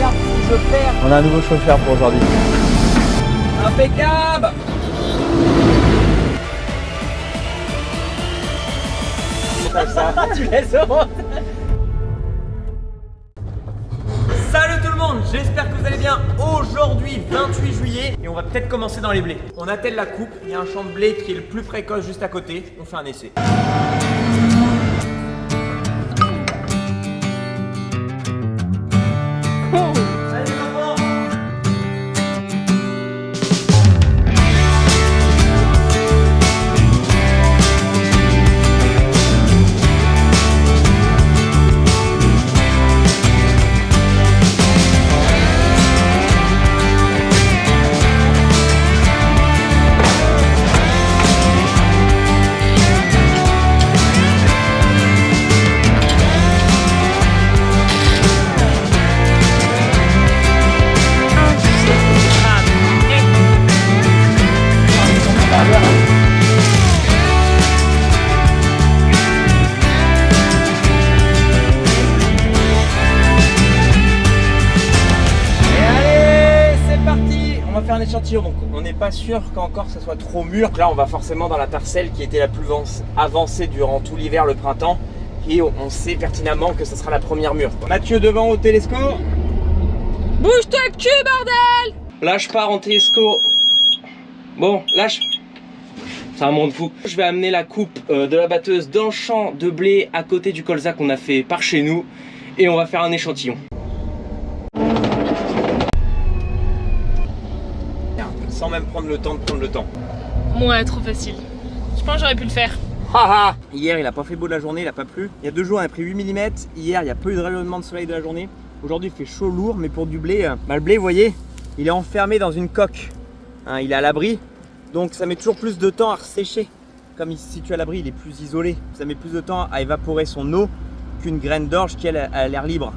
regarde si je perds. On a un nouveau chauffeur pour aujourd'hui. Impeccable. Ça, tu laisses au montage. Salut tout le monde, j'espère que vous allez bien. Aujourd'hui 28 juillet et on va peut-être commencer dans les blés. On attelle la coupe, il y a un champ de blé qui est le plus précoce juste à côté. On fait un essai. Allez les enfants. Un échantillon, donc on n'est pas sûr qu'encore ça soit trop mûr. Là on va forcément dans la parcelle qui était la plus avancée durant tout l'hiver, le printemps, et on sait pertinemment que ça sera la première mûre, quoi. Mathieu devant au télesco. Bouge-toi le cul, bordel! Là je pars en télesco. Bon, lâche. C'est un monde fou. Je vais amener la coupe de la batteuse dans le champ de blé à côté du colza qu'on a fait par chez nous, et on va faire un échantillon. Sans même prendre le temps de prendre le temps. Ouais, trop facile. Je pense que j'aurais pu le faire. Haha. Hier il a pas fait beau de la journée, il a pas plu. Il y a 2 jours on a pris 8 mm. Hier il y a peu eu de rayonnement de soleil de la journée. Aujourd'hui il fait chaud lourd, mais pour du blé, le blé vous voyez, il est enfermé dans une coque. Hein, il est à l'abri, donc ça met toujours plus de temps à sécher. Comme il se situe à l'abri, il est plus isolé. Ça met plus de temps à évaporer son eau qu'une graine d'orge qui elle a l'air libre.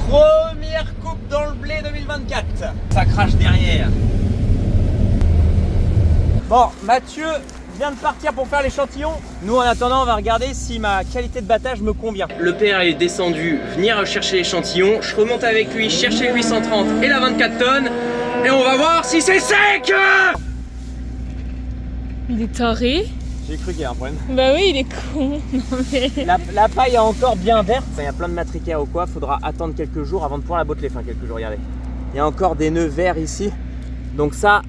Première coupe dans le blé 2024. Ça crache derrière. Bon, Mathieu vient de partir pour faire l'échantillon. Nous en attendant on va regarder si ma qualité de battage me convient. Le père est descendu venir chercher l'échantillon. Je remonte avec lui chercher le 830 et la 24 tonnes. Et on va voir si c'est sec. Il est taré. J'ai cru qu'il y avait un problème. Bah oui, il est con. Non, mais... La paille est encore bien verte. Il y a plein de matricaires ou quoi. Faudra attendre quelques jours avant de pouvoir la botteler. Enfin quelques jours, regardez. Il y a encore des nœuds verts ici. Donc ça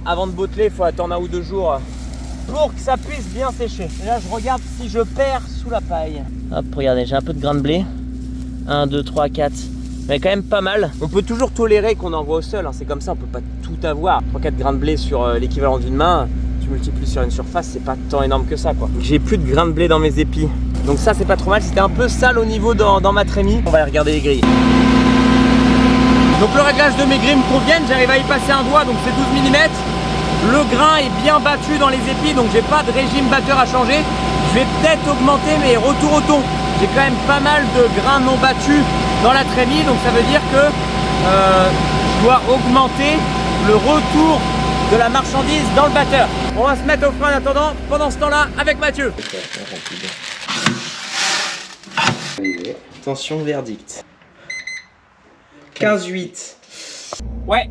avant de botteler, il faut attendre 1 ou 2 jours pour que ça puisse bien sécher. Et là je regarde si je perds sous la paille. Hop, regardez, j'ai un peu de grains de blé. 1, 2, 3, 4. Mais quand même pas mal. On peut toujours tolérer qu'on envoie au sol, hein. C'est comme ça, on peut pas tout avoir. 3-4 grains de blé sur l'équivalent d'une main. Tu multiplies sur une surface, c'est pas tant énorme que ça, quoi. J'ai plus de grains de blé dans mes épis. Donc ça c'est pas trop mal. C'était un peu sale au niveau dans ma trémie. On va aller regarder les grilles. Donc le réglage de mes grilles me conviennent, j'arrive à y passer un doigt, donc c'est 12 mm. Le grain est bien battu dans les épis, donc j'ai pas de régime batteur à changer. Je vais peut-être augmenter mes retours au ton. J'ai quand même pas mal de grains non battus dans la trémie, donc ça veut dire que je dois augmenter le retour de la marchandise dans le batteur. On va se mettre au frein en attendant, pendant ce temps-là, avec Mathieu. Attention, verdict. 15-8. Ouais.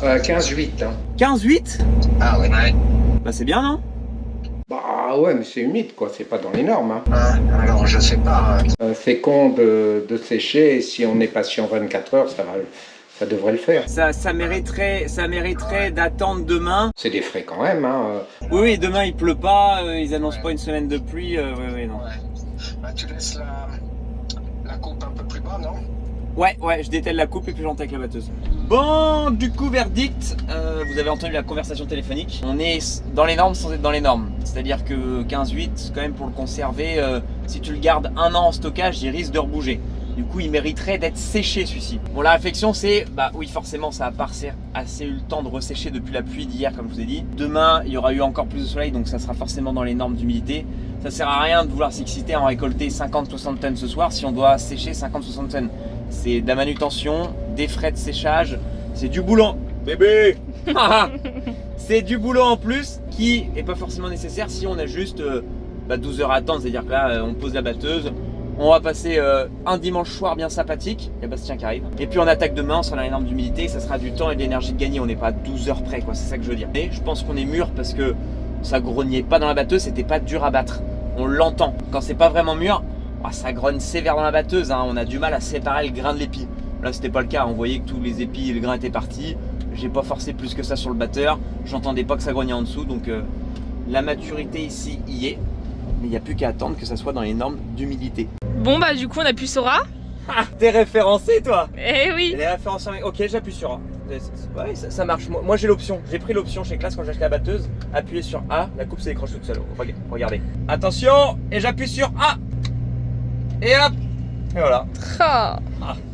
15-8. Hein. 15-8 Ah ouais. Bah c'est bien, non? Bah ouais, mais c'est humide, quoi. C'est pas dans les normes. Hein. Alors je sais pas. C'est con de sécher. Si on est patient 24 heures, ça devrait le faire. Ça mériterait d'attendre demain. C'est des frais quand même. Hein. Oui, demain il pleut pas, ils annoncent pas une semaine de pluie. Oui, non. Ouais. Bah, tu laisses la coupe un peu plus bas, non? Ouais, je dételle la coupe et puis j'entre avec la batteuse. Bon, du coup, verdict, vous avez entendu la conversation téléphonique. On est dans les normes sans être dans les normes. C'est-à-dire que 15-8, quand même pour le conserver, si tu le gardes 1 an en stockage, il risque de rebouger. Du coup, il mériterait d'être séché celui-ci. Bon, la réflexion c'est, bah oui, forcément, ça a pas assez eu le temps de ressécher depuis la pluie d'hier, comme je vous ai dit. Demain, il y aura eu encore plus de soleil, donc ça sera forcément dans les normes d'humidité. Ça sert à rien de vouloir s'exciter à en récolter 50-60 tonnes ce soir si on doit sécher 50-60 tonnes. C'est de la manutention, des frais de séchage, c'est du boulot. Bébé. C'est du boulot en plus qui n'est pas forcément nécessaire si on a juste 12 heures à attendre. C'est-à-dire que là, on pose la batteuse, On va passer un dimanche soir bien sympathique. Il y a Bastien qui arrive. Et puis on attaque demain, on sera dans les normes d'humidité. Ça sera du temps et de l'énergie de gagner. On n'est pas à 12 heures près, quoi. C'est ça que je veux dire. Mais je pense qu'on est mûr parce que ça grognait pas dans la batteuse. C'était pas dur à battre. On l'entend. Quand c'est pas vraiment mûr, ça grogne sévère dans la batteuse. Hein. On a du mal à séparer le grain de l'épi. Là, c'était pas le cas. On voyait que tous les épis et le grain étaient partis. J'ai pas forcé plus que ça sur le batteur. J'entendais pas que ça grognait en dessous. Donc la maturité ici y est. Mais il n'y a plus qu'à attendre que ça soit dans les normes d'humidité. Bon bah du coup on appuie sur A. Ah, t'es référencé toi. Eh oui. Les références. Ok, j'appuie sur A. Ouais, ça marche. Moi j'ai l'option. J'ai pris l'option chez Classe quand j'ai acheté la batteuse. Appuyer sur A, la coupe se décroche toute seule. Regardez. Attention, et j'appuie sur A. Et hop. Et voilà. Oh. Ah,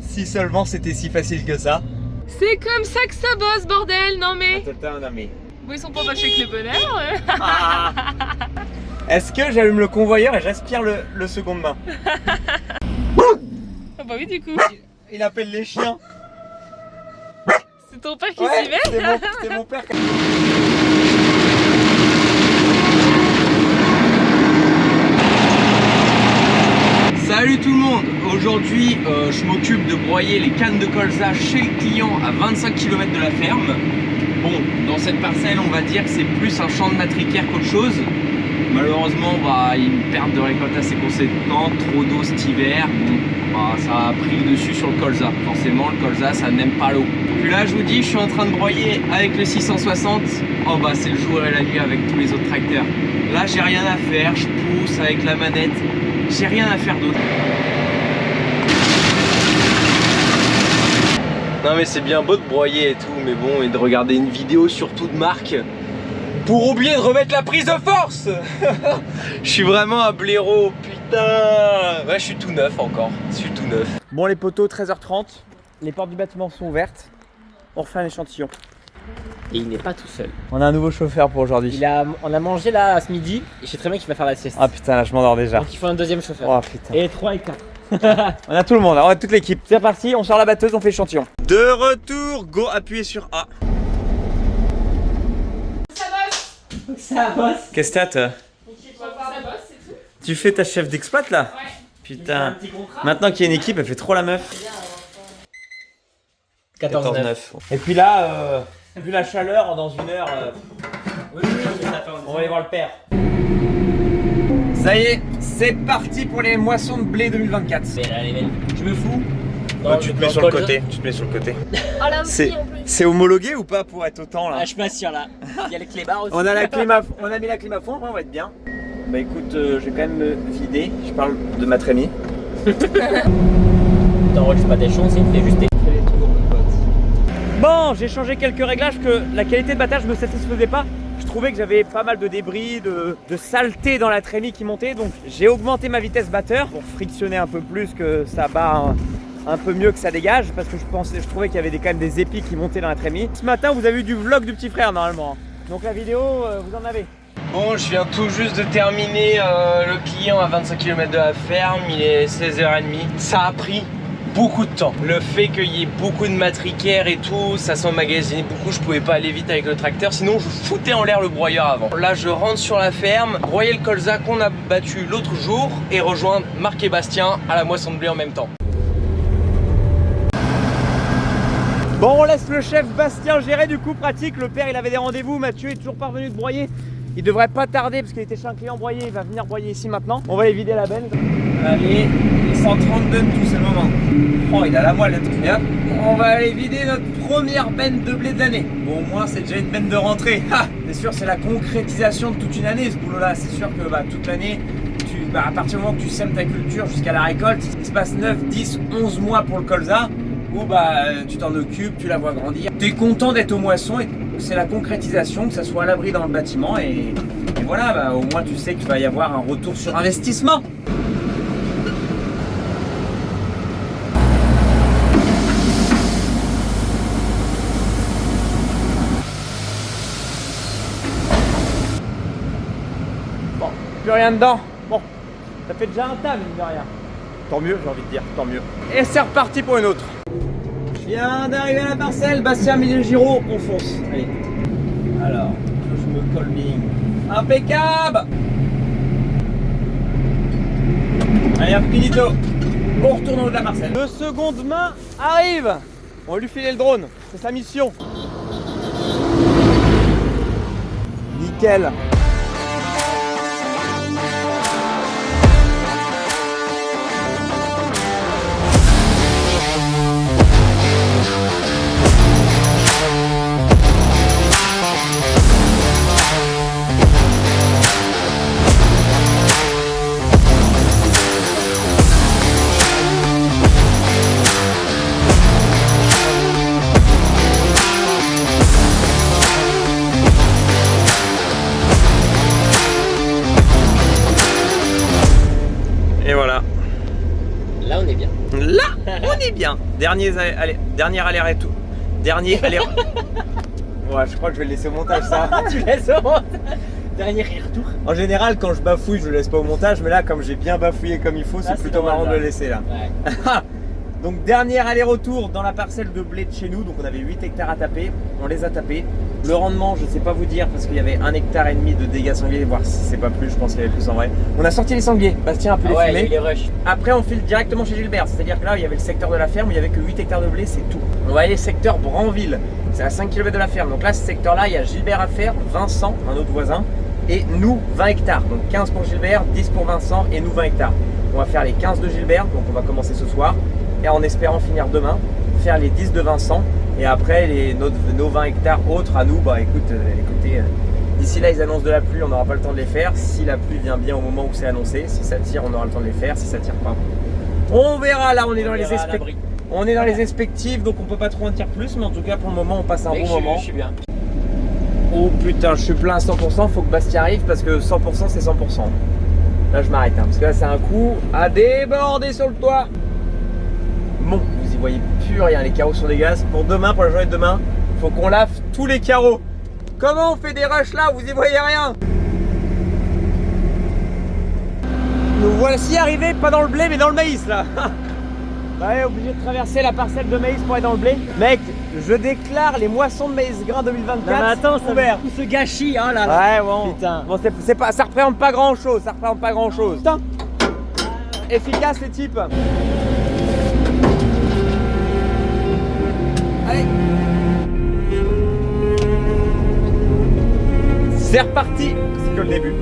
si seulement c'était si facile que ça. C'est comme ça que ça bosse, bordel. Non mais. Mais... Ils sont pas fâchés avec le bonheur. Ah. Est-ce que j'allume le convoyeur et j'aspire le seconde main? Ah bah oui du coup. Il appelle les chiens. C'est ton père qui s'y met. C'est mon père. Salut tout le monde. Aujourd'hui je m'occupe de broyer les cannes de colza chez le client à 25 km de la ferme. Bon, dans cette parcelle on va dire que c'est plus un champ de matricaire qu'autre chose. Malheureusement, il y a une perte de récolte assez conséquente, trop d'eau cet hiver. Bon, ça a pris le dessus sur le colza. Forcément, le colza, ça n'aime pas l'eau. Puis là, je vous dis, je suis en train de broyer avec le 660. Oh bah, c'est le jour et la nuit avec tous les autres tracteurs. Là, j'ai rien à faire. Je pousse avec la manette. J'ai rien à faire d'autre. Non mais c'est bien beau de broyer et tout, mais bon, et de regarder une vidéo surtout de Marc. Pour oublier de remettre la prise de force. Je suis vraiment un blaireau, putain. Ouais, je suis tout neuf encore, je suis tout neuf. Bon les poteaux, 13h30, les portes du bâtiment sont ouvertes. On refait un échantillon. Et il n'est pas tout seul. On a un nouveau chauffeur pour aujourd'hui. On a mangé là ce midi et je sais très bien qu'il va faire la sieste. Ah putain, là je m'endors déjà. Donc il faut un deuxième chauffeur. Oh putain. Et 3 et 4. On a tout le monde, on a toute l'équipe. C'est parti, on sort la batteuse, on fait l'échantillon. De retour, go, appuyez sur A. Ça bosse. Qu'est-ce que t'as toi? Ça bosse, c'est tout. Tu fais ta chef d'exploit là? Ouais. Putain. Maintenant qu'il y a une équipe, elle fait trop la meuf. 14-9. Et puis là, vu la chaleur, dans une heure, on va aller voir le père. Ça y est, c'est parti pour les moissons de blé 2024. Mais là, les mecs, je me fous. Tu te mets sur le côté. Tu te mets sur le côté. Ah là aussi en plus. C'est homologué ou pas pour être autant là? Ah, je m'assure là. Il y a les clébards aussi. On a mis la clim à fond, on va être bien. Bah écoute, je vais quand même me vider. Je parle de ma trémie. T'enregistres pas tes chances, il fait juste tes tours, mon pote. Bon, j'ai changé quelques réglages que la qualité de battage me satisfaisait pas. Je trouvais que j'avais pas mal de débris, de saleté dans la trémie qui montait. Donc j'ai augmenté ma vitesse batteur pour frictionner un peu plus, que ça bat un peu mieux que ça dégage, parce que je trouvais qu'il y avait quand même des épis qui montaient dans la trémie. Ce matin vous avez eu du vlog du petit frère normalement. Donc la vidéo, vous en avez. Bon, je viens tout juste de terminer le client à 25 km de la ferme, il est 16h30. Ça a pris beaucoup de temps. Le fait qu'il y ait beaucoup de matricaires et tout, ça s'emmagasinait beaucoup, je pouvais pas aller vite avec le tracteur, sinon je foutais en l'air le broyeur avant. Là je rentre sur la ferme, broyer le colza qu'on a battu l'autre jour et rejoindre Marc et Bastien à la moisson de blé en même temps. Bon, on laisse le chef Bastien gérer, du coup pratique. Le père il avait des rendez-vous, Mathieu est toujours pas revenu de broyer. Il devrait pas tarder parce qu'il était chez un client broyer, il va venir broyer ici maintenant. On va aller vider la benne. Allez, 132 de tout, c'est le moment. Oh, il a la moelle, là. On va aller vider notre première benne de blé de l'année. Bon, au moins c'est déjà une benne de rentrée. Ha, c'est sûr, c'est la concrétisation de toute une année ce boulot-là. C'est sûr que toute l'année, à partir du moment que tu sèmes ta culture jusqu'à la récolte, il se passe 9, 10, 11 mois pour le colza. Où tu t'en occupes, tu la vois grandir. Tu es content d'être aux moissons et c'est la concrétisation, que ça soit à l'abri dans le bâtiment et voilà, au moins tu sais qu'il va y avoir un retour sur investissement. Bon, plus rien dedans. Bon, ça fait déjà un tas, mine de rien. Tant mieux, j'ai envie de dire, tant mieux. Et c'est reparti pour une autre. Je viens d'arriver à la parcelle, Bastien mis les gyros, on fonce. Allez. Alors, je me colle bien. Impeccable. Allez hop, finito. On retourne en haut de la parcelle. Le seconde main arrive. On va lui filer le drone, c'est sa mission. Nickel. Et voilà. Là, on est bien. Là, on est bien. Dernier aller-retour. Dernier aller. Ouais, je crois que je vais le laisser au montage ça. Tu laisses au montage. Dernier retour. En général, quand je bafouille, je le laisse pas au montage, mais là, comme j'ai bien bafouillé comme il faut, Là, c'est c'est plutôt marrant de normal, le laisser là. Ouais. Donc dernier aller-retour dans la parcelle de blé de chez nous, donc on avait 8 hectares à taper, on les a tapés. Le rendement, je sais pas vous dire parce qu'il y avait 1,5 hectare de dégâts sangliers, voire si c'est pas plus, je pense qu'il y avait plus en vrai. On a sorti les sangliers, Bastien a pu les Ouais, filmer. il y a eu les rushs. Après on file directement chez Gilbert, c'est-à-dire que là il y avait le secteur de la ferme où il y avait que 8 hectares de blé, c'est tout. On va aller secteur Branville, c'est à 5 km de la ferme. Donc là ce secteur-là, il y a Gilbert à faire, Vincent, un autre voisin, et nous 20 hectares. Donc 15 pour Gilbert, 10 pour Vincent et nous 20 hectares. On va faire les 15 de Gilbert, donc on va commencer ce soir. Et en espérant finir demain, faire les 10 de Vincent et après nos 20 hectares autres à nous, bah écoutez, d'ici là ils annoncent de la pluie, on n'aura pas le temps de les faire. Si la pluie vient bien au moment où c'est annoncé, si ça tire on aura le temps de les faire, si ça tire pas, on verra. Là on est dans les expectatifs, donc on peut pas trop en dire plus, mais en tout cas pour le moment on passe un bon moment. Je suis bien. Oh putain, je suis plein à 100%, faut que Bastien arrive parce que 100% c'est 100%. Là je m'arrête parce que là c'est un coup à déborder sur le toit. Bon, vous y voyez plus rien, les carreaux sont dégueulasses. Pour demain, pour la journée de demain, faut qu'on lave tous les carreaux. Comment on fait des rushs là, vous y voyez rien? Nous voici arrivés, pas dans le blé mais dans le maïs là. Ouais, obligé de traverser la parcelle de maïs pour aller dans le blé. Mec, je déclare les moissons de maïs grain 2024. Non, mais attends, ça ouvert. tout ce gâchis, oh là là. Ouais, bon. Putain. Bon, c'est pas, ça représente pas grand chose, Putain. Efficace les types. Allez. C'est reparti. C'est que le début.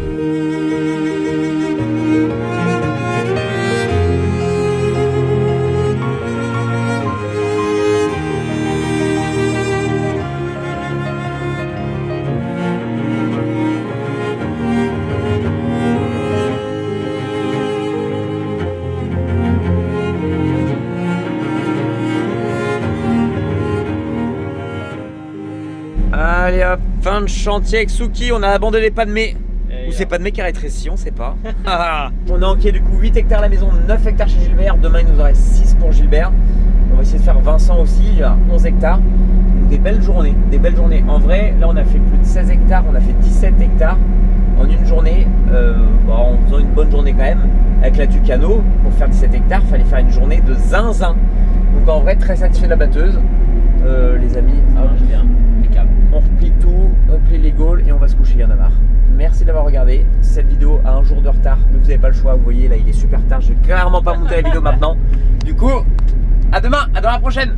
Allez hop, fin de chantier avec Suki, on a abandonné les Padmé. Ou c'est Padmé qui a rétréci, on sait pas. On a enquillé du coup 8 hectares à la maison, 9 hectares chez Gilbert. Demain il nous en reste 6 pour Gilbert. On va essayer de faire Vincent aussi, il y a 11 hectares. Donc des belles journées, En vrai, là on a fait plus de 16 hectares, on a fait 17 hectares en une journée. En faisant une bonne journée quand même. Avec la Tucano, pour faire 17 hectares, il fallait faire une journée de zinzin. Donc en vrai, très satisfait de la batteuse. Les amis, bien. Impeccable. on replie tout, on replie les gaules et on va se coucher, il y en a marre. Merci d'avoir regardé. Cette vidéo a un jour de retard, mais vous n'avez pas le choix. Vous voyez, là il est super tard, je vais clairement pas monter la vidéo maintenant. Du coup, à demain, à dans la prochaine.